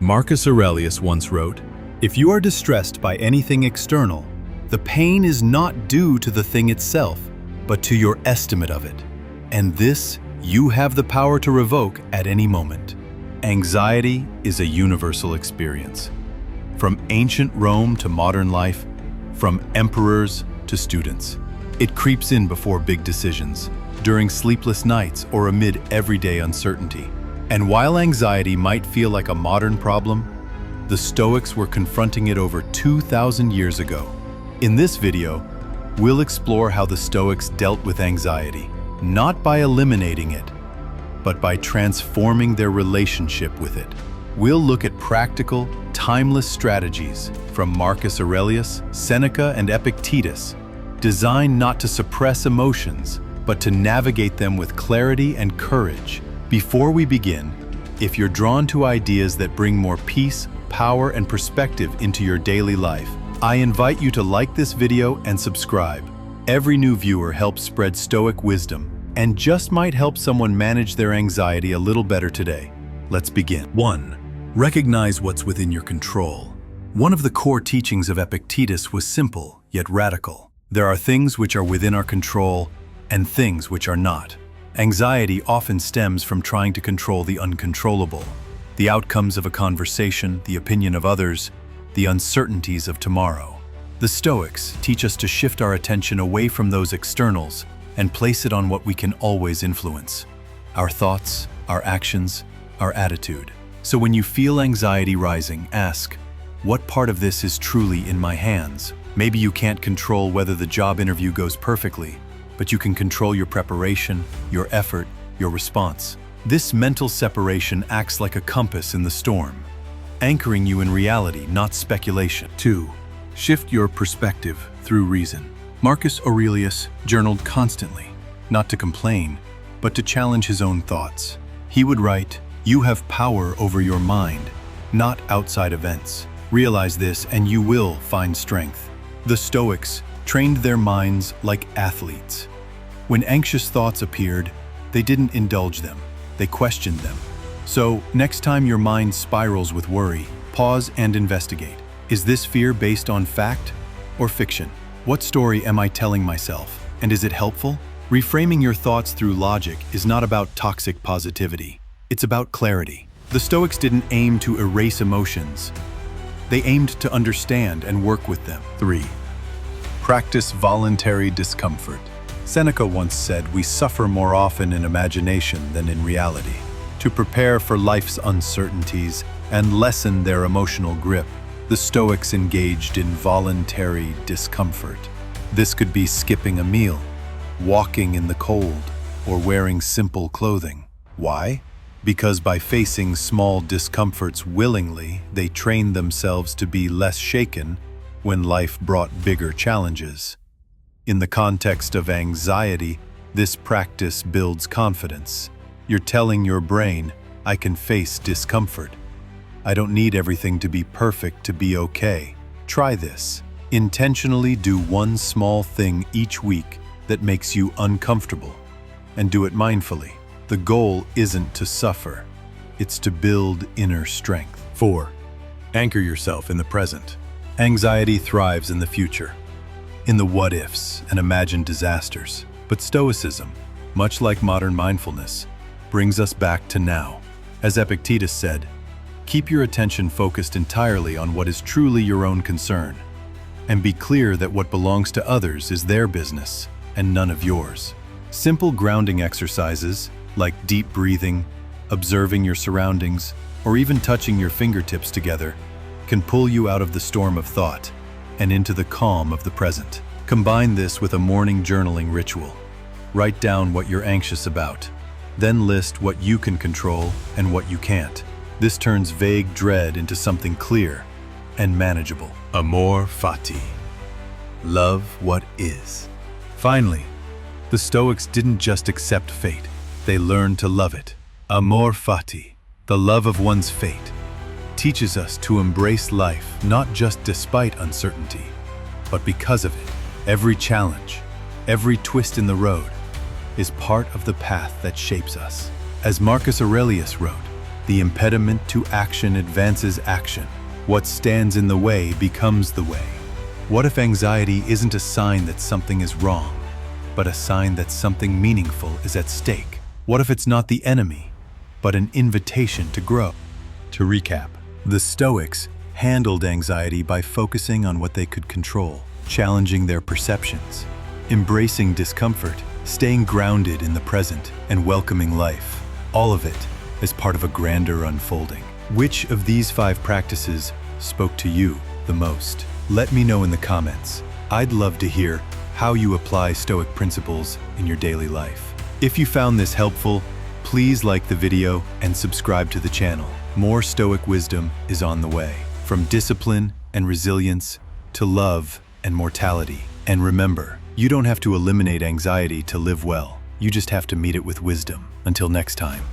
Marcus Aurelius once wrote, "If you are distressed by anything external, the pain is not due to the thing itself, but to your estimate of it. And this you have the power to revoke at any moment." Anxiety is a universal experience. From ancient Rome to modern life, from emperors to students. It creeps in before big decisions, during sleepless nights, or amid everyday uncertainty. And while anxiety might feel like a modern problem, the Stoics were confronting it over 2,000 years ago. In this video, we'll explore how the Stoics dealt with anxiety, not by eliminating it, but by transforming their relationship with it. We'll look at practical, timeless strategies from Marcus Aurelius, Seneca, and Epictetus, designed not to suppress emotions, but to navigate them with clarity and courage. Before we begin, if you're drawn to ideas that bring more peace, power, and perspective into your daily life, I invite you to like this video and subscribe. Every new viewer helps spread Stoic wisdom and just might help someone manage their anxiety a little better today. Let's begin. 1. Recognize what's within your control. One of the core teachings of Epictetus was simple, yet radical. There are things which are within our control and things which are not. Anxiety often stems from trying to control the uncontrollable, the outcomes of a conversation, the opinion of others, the uncertainties of tomorrow. The Stoics teach us to shift our attention away from those externals and place it on what we can always influence: our thoughts, our actions, our attitude. So when you feel anxiety rising, ask, what part of this is truly in my hands? Maybe you can't control whether the job interview goes perfectly, but you can control your preparation, your effort, your response. This mental separation acts like a compass in the storm, anchoring you in reality, not speculation. 2. Shift your perspective through reason. Marcus Aurelius journaled constantly, not to complain, but to challenge his own thoughts. He would write, "You have power over your mind, not outside events. Realize this and you will find strength." The Stoics trained their minds like athletes. When anxious thoughts appeared, they didn't indulge them, they questioned them. So, next time your mind spirals with worry, pause and investigate. Is this fear based on fact or fiction? What story am I telling myself, and is it helpful? Reframing your thoughts through logic is not about toxic positivity. It's about clarity. The Stoics didn't aim to erase emotions. They aimed to understand and work with them. 3. Practice voluntary discomfort. Seneca once said, "We suffer more often in imagination than in reality." To prepare for life's uncertainties and lessen their emotional grip, the Stoics engaged in voluntary discomfort. This could be skipping a meal, walking in the cold, or wearing simple clothing. Why? Because by facing small discomforts willingly, they trained themselves to be less shaken when life brought bigger challenges. In the context of anxiety, this practice builds confidence. You're telling your brain, "I can face discomfort. I don't need everything to be perfect to be okay." Try this. Intentionally do one small thing each week that makes you uncomfortable, and do it mindfully. The goal isn't to suffer, it's to build inner strength. 4. Anchor yourself in the present. Anxiety thrives in the future, in the what-ifs and imagined disasters. But Stoicism, much like modern mindfulness, brings us back to now. As Epictetus said, keep your attention focused entirely on what is truly your own concern, and be clear that what belongs to others is their business and none of yours. Simple grounding exercises, like deep breathing, observing your surroundings, or even touching your fingertips together, can pull you out of the storm of thought and into the calm of the present. Combine this with a morning journaling ritual. Write down what you're anxious about, then list what you can control and what you can't. This turns vague dread into something clear and manageable. Amor fati. Love what is. Finally, the Stoics didn't just accept fate, they learned to love it. Amor fati, the love of one's fate, teaches us to embrace life not just despite uncertainty, but because of it. Every challenge, every twist in the road, is part of the path that shapes us. As Marcus Aurelius wrote, The impediment to action advances action. What stands in the way becomes the way. What if anxiety isn't a sign that something is wrong, but a sign that something meaningful is at stake? What if it's not the enemy, but an invitation to grow? To recap, the Stoics handled anxiety by focusing on what they could control, challenging their perceptions, embracing discomfort, staying grounded in the present, and welcoming life. All of it as part of a grander unfolding. Which of these 5 practices spoke to you the most? Let me know in the comments. I'd love to hear how you apply Stoic principles in your daily life. If you found this helpful, please like the video and subscribe to the channel. More Stoic wisdom is on the way, from discipline and resilience to love and mortality. And remember, you don't have to eliminate anxiety to live well. You just have to meet it with wisdom. Until next time.